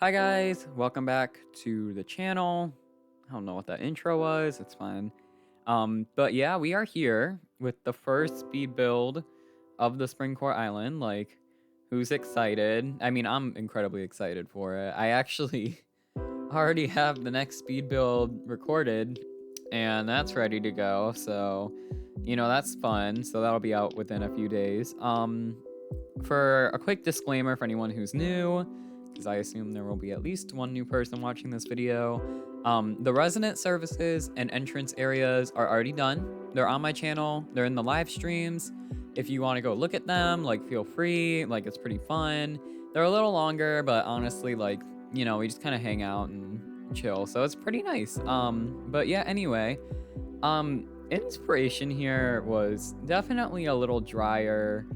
Hi guys, welcome back to the channel. I don't know what that intro was, it's fine. But yeah, we are here with the first speed build of the Springcore Island. Like, who's excited? I mean, I'm incredibly excited for it. I actually already have the next speed build recorded, and that's ready to go. So, that's fun. So that'll be out within a few days. For a quick disclaimer for anyone who's new, because I assume there will be at least one new person watching this video, the resident services and entrance areas are already done. They're on my channel. They're in the live streams. If you want to go look at them, like, feel free. Like, it's pretty fun. They're a little longer, but honestly, like, we just kind of hang out and chill. So it's pretty nice. But yeah, anyway, inspiration here was definitely a little drier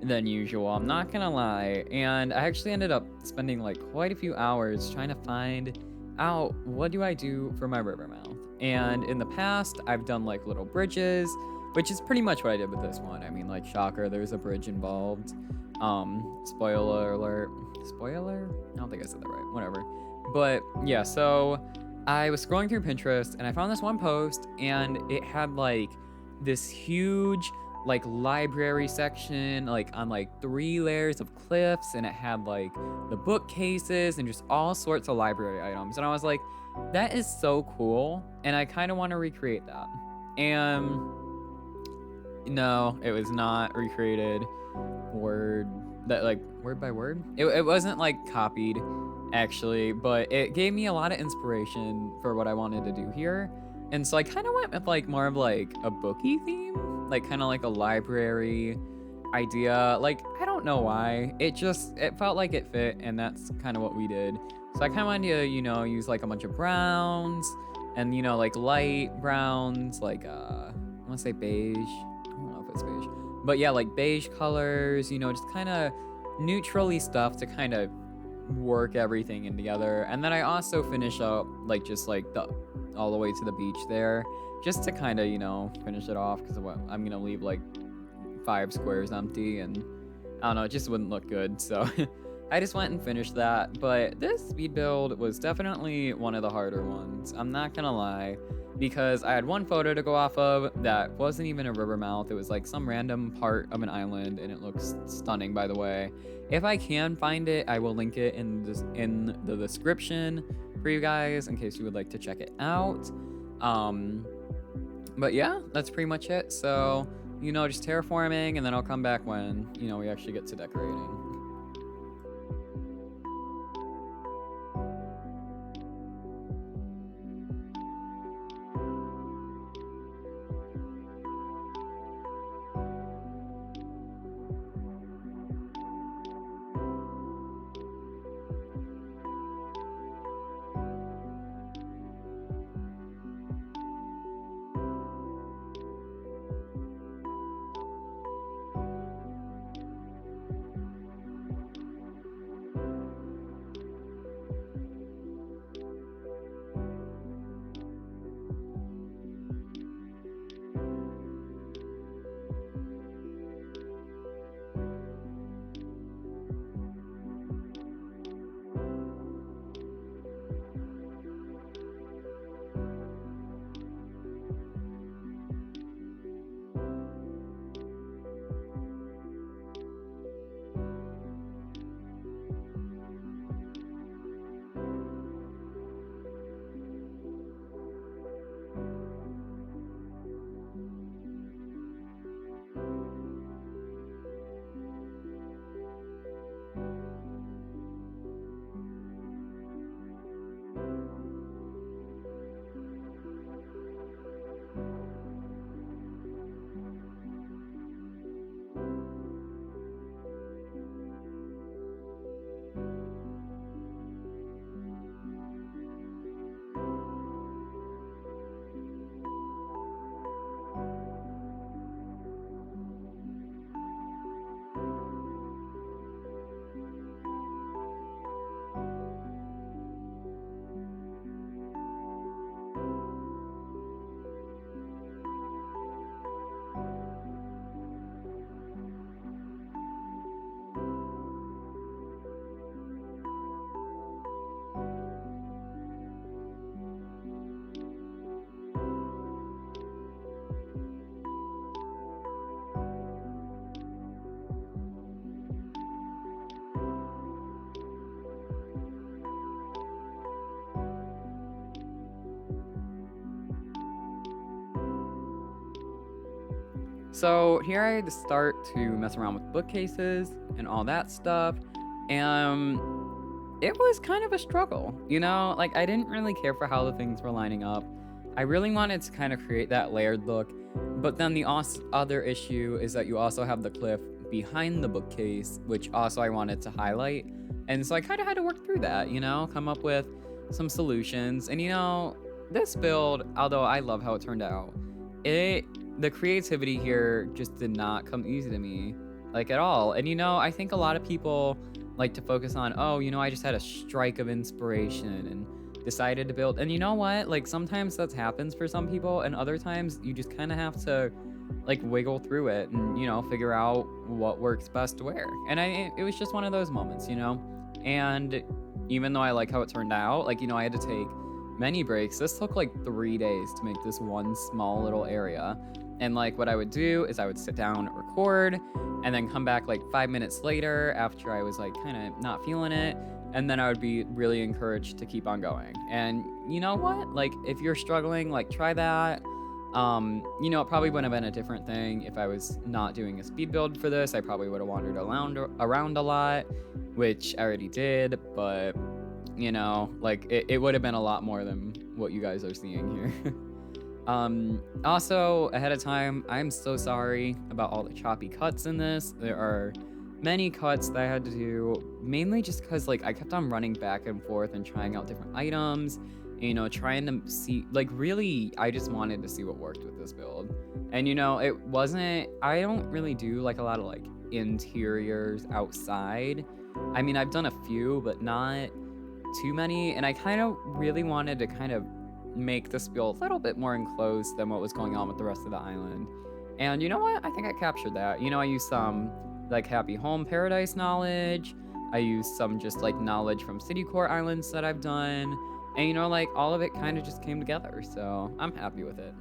than usual, I'm not gonna lie. And I actually ended up spending like quite a few hours trying to find out what do I do for my river mouth. And in the past, I've done like little bridges, which is pretty much what I did with this one. I mean, like, shocker, there's a bridge involved. Spoiler alert. Spoiler? I don't think I said that right. Whatever. But yeah, so I was scrolling through Pinterest and I found this one post and it had like this huge like library section, like on like 3 layers of cliffs, and it had like the bookcases and just all sorts of library items. And I was like, that is so cool, and I kind of want to recreate that. And no, it was not recreated word word by word. It wasn't like copied actually, but it gave me a lot of inspiration for what I wanted to do here. And so I kind of went with like more of like a booky theme, like kind of like a library idea. Like, I don't know why. It felt like it fit, and that's kind of what we did. So I kind of wanted to, use like a bunch of browns and, like light browns, like I want to say beige. I don't know if it's beige. But yeah, like beige colors, just kind of neutrally stuff to kind of work everything in together. And then I also finish up like just like the all the way to the beach there, just to kind of, finish it off, because I'm gonna leave like 5 squares empty, and I don't know, it just wouldn't look good. So I just went and finished that. But this speed build was definitely one of the harder ones, I'm not gonna lie, because I had one photo to go off of that wasn't even a river mouth. It was like some random part of an island, and it looks stunning, by the way. If I can find it, I will link it in the description for you guys in case you would like to check it out. But yeah, that's pretty much it. So, just terraforming, and then I'll come back when, we actually get to decorating. So here I had to start to mess around with bookcases and all that stuff. And it was kind of a struggle, Like, I didn't really care for how the things were lining up. I really wanted to kind of create that layered look. But then the other issue is that you also have the cliff behind the bookcase, which also I wanted to highlight. And so I kind of had to work through that, come up with some solutions. And, this build, although I love how it turned out, the creativity here just did not come easy to me, like, at all. And, I think a lot of people like to focus on, oh, I just had a strike of inspiration and decided to build. And you know what? Like, sometimes that happens for some people, and other times you just kind of have to like wiggle through it and, figure out what works best where. And it was just one of those moments, And even though I like how it turned out, like, I had to take many breaks. This took like 3 days to make this one small little area. And like what I would do is I would sit down, record, and then come back like 5 minutes later after I was like kind of not feeling it. And then I would be really encouraged to keep on going. And you know what? Like, if you're struggling, like, try that. It probably wouldn't have been a different thing if I was not doing a speed build for this. I probably would have wandered around a lot, which I already did, but like, it would have been a lot more than what you guys are seeing here. Also, ahead of time, I'm so sorry about all the choppy cuts in this. There are many cuts that I had to do, mainly just because, like, I kept on running back and forth and trying out different items, trying to see, like, really, I just wanted to see what worked with this build. And, I don't really do, like, a lot of, like, interiors outside. I mean, I've done a few, but not too many, and I kind of really wanted to kind of make this build a little bit more enclosed than what was going on with the rest of the island. And you know what? I think I captured that. I used some like Happy Home Paradise knowledge. I used some just like knowledge from City Core Islands that I've done. And like all of it kind of just came together. So I'm happy with it.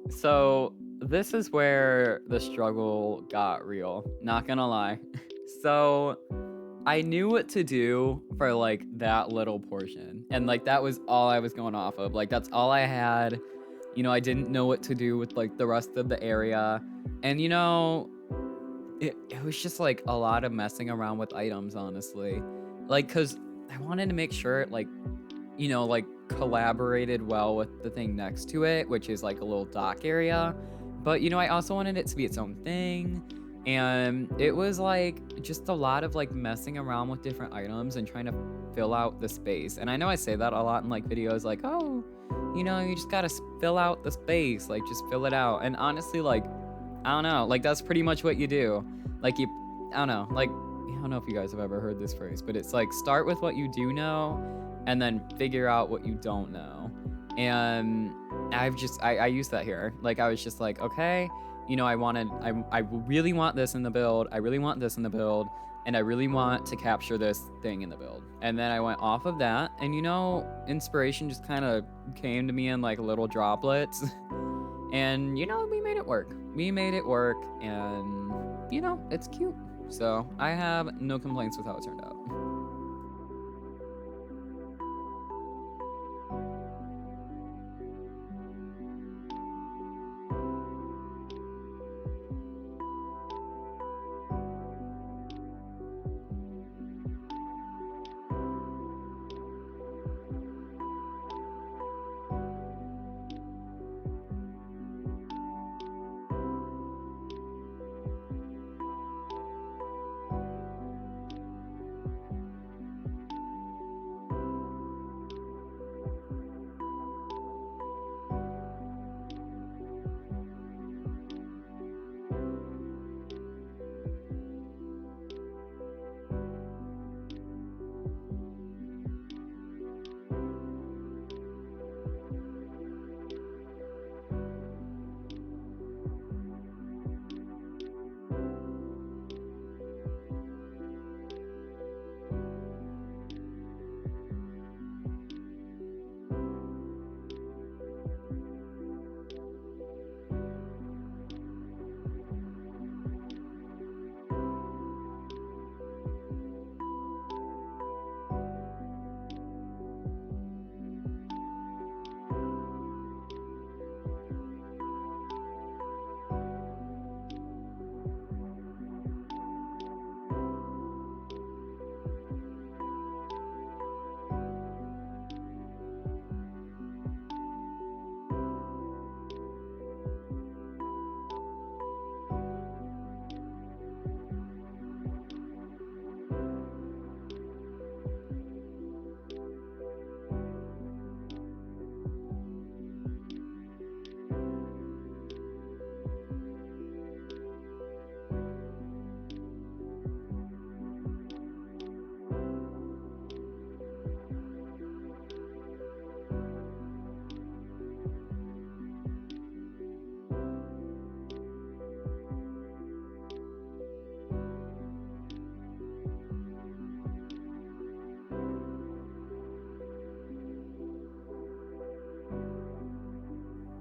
So this is where the struggle got real, not gonna lie. So I knew what to do for like that little portion. And like that was all I was going off of. Like that's all I had. I didn't know what to do with like the rest of the area. And it was just like a lot of messing around with items, honestly. Like, cause I wanted to make sure it like collaborated well with the thing next to it, which is like a little dock area. But I also wanted it to be its own thing. And it was like just a lot of like messing around with different items and trying to fill out the space. And I know I say that a lot in like videos, like, oh, you just gotta fill out the space, like just fill it out. And honestly, like, I don't know, like that's pretty much what you do. Like I don't know, like, I don't know if you guys have ever heard this phrase, but it's like start with what you do know and then figure out what you don't know. And I used that here. Like I was just like, okay, I really want this in the build. I really want this in the build. and I really want to capture this thing in the build. And then I went off of that, and inspiration just kind of came to me in like little droplets. And we made it work. We made it work, and it's cute. So I have no complaints with how it turned out.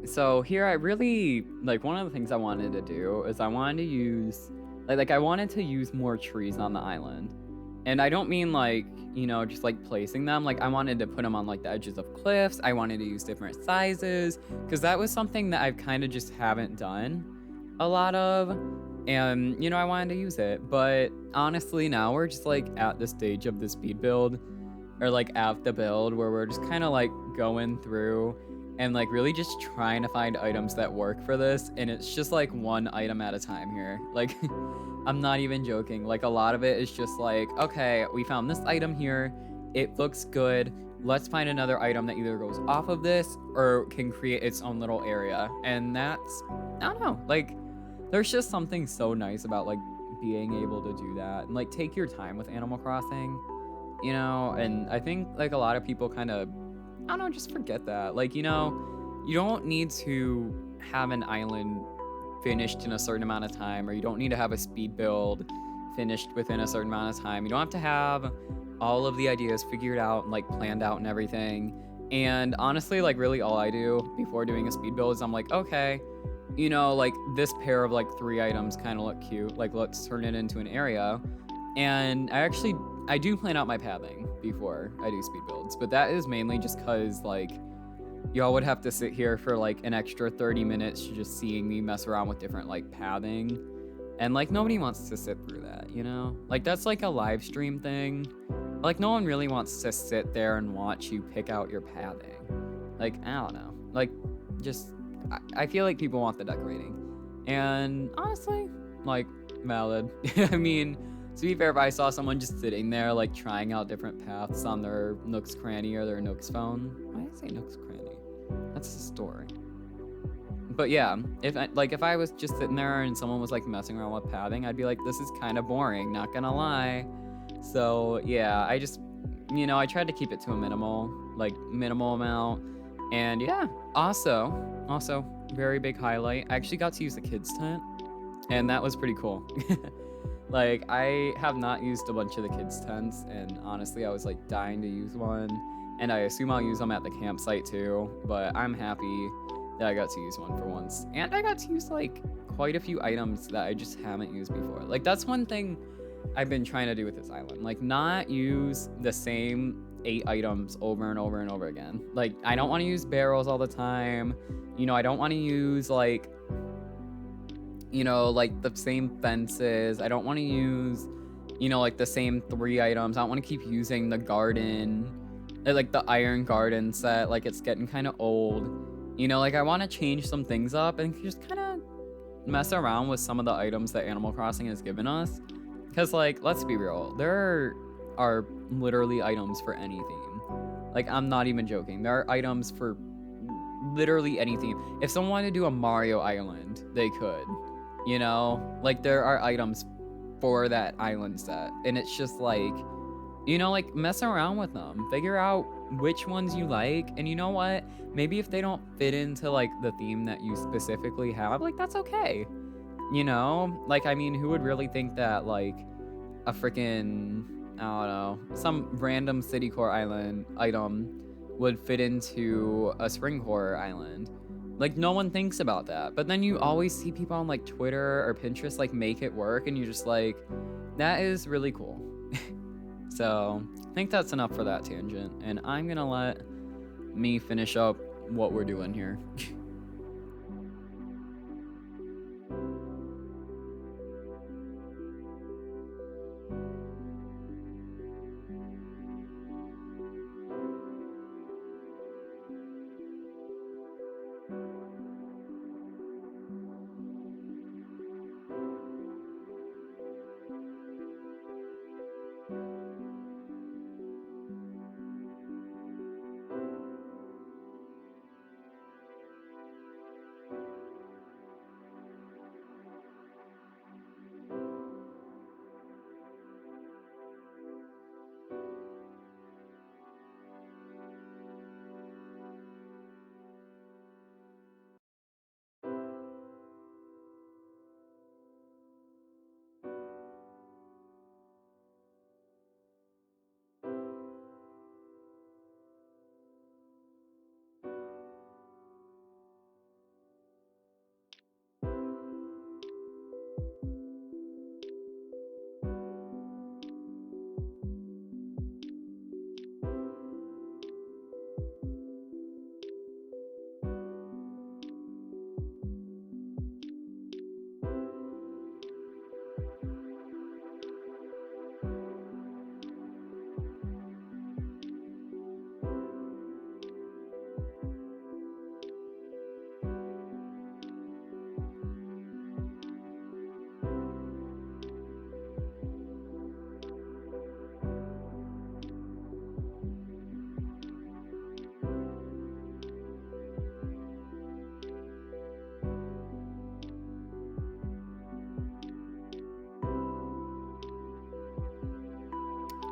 So here I really like one of the things I wanted to do is I wanted to use I wanted to use more trees on the island. And I don't mean just like placing them. Like I wanted to put them on like the edges of cliffs. I wanted to use different sizes because that was something that I've kind of just haven't done a lot of. And I wanted to use it. But honestly, now we're just like at the stage of the speed build or like at the build where we're just kind of like going through and like really just trying to find items that work for this, and it's just like one item at a time here. Like I'm not even joking. Like a lot of it is just like, okay, we found this item here, it looks good, let's find another item that either goes off of this or can create its own little area. And that's, I don't know, like there's just something so nice about like being able to do that and like take your time with Animal Crossing, and I think like a lot of people kind of, I don't know, just forget that. Like, you don't need to have an island finished in a certain amount of time, or you don't need to have a speed build finished within a certain amount of time. You don't have to have all of the ideas figured out and like planned out and everything. And honestly, like really all I do before doing a speed build is I'm like, okay, like this pair of like 3 items kind of look cute. Like let's turn it into an area. And I do plan out my pathing before I do speed builds, but that is mainly just because like y'all would have to sit here for like an extra 30 minutes just seeing me mess around with different like pathing, and like nobody wants to sit through that, like that's like a live stream thing. Like no one really wants to sit there and watch you pick out your pathing. Like I don't know, like just I feel like people want the decorating, and honestly, like valid. I mean, to be fair, if I saw someone just sitting there, like, trying out different paths on their Nook's Cranny or their Nook's phone. Why did I say Nook's Cranny? That's the story. But yeah, if I was just sitting there and someone was, like, messing around with pathing, I'd be like, this is kind of boring, not gonna lie. So, yeah, I just, I tried to keep it to a minimal amount. And yeah, also, very big highlight, I actually got to use the kids' tent, and that was pretty cool. Like, I have not used a bunch of the kids' tents, and honestly, I was like dying to use one. And I assume I'll use them at the campsite too, but I'm happy that I got to use one for once. And I got to use like quite a few items that I just haven't used before. Like, that's one thing I've been trying to do with this island. Like, not use the same 8 items over and over and over again. Like, I don't want to use barrels all the time. You know, I don't want to use like, you know, like the same fences. I don't want to use, you know, like the same 3 items. I don't want to keep using the garden, like the iron garden set. Like, it's getting kind of old. You know, like I want to change some things up and just kind of mess around with some of the items that Animal Crossing has given us. Because, like, let's be real, there are literally items for any theme. Like, I'm not even joking. There are items for literally anything. If someone wanted to do a Mario Island, they could. You know? Like, there are items for that island set. And it's just like, you know, like, mess around with them. Figure out which ones you like. And you know what? Maybe if they don't fit into, like, the theme that you specifically have, like, that's okay. You know? Like, I mean, who would really think that, like, a freaking, I don't know, some random city core island item would fit into a Springcore island? Like, no one thinks about that. But then you always see people on, like, Twitter or Pinterest, like, make it work. And you're just like, that is really cool. So, I think that's enough for that tangent. And I'm gonna let me finish up what we're doing here.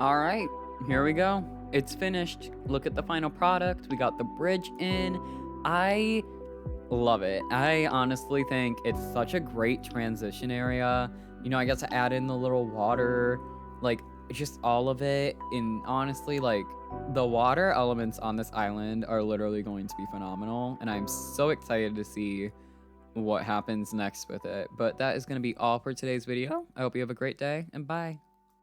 All right, here we go. It's finished. Look at the final product. We got the bridge in. I love it. I honestly think it's such a great transition area. You know, I got to add in the little water, like just all of it. And honestly, like the water elements on this island are literally going to be phenomenal. And I'm so excited to see what happens next with it. But that is going to be all for today's video. I hope you have a great day and bye.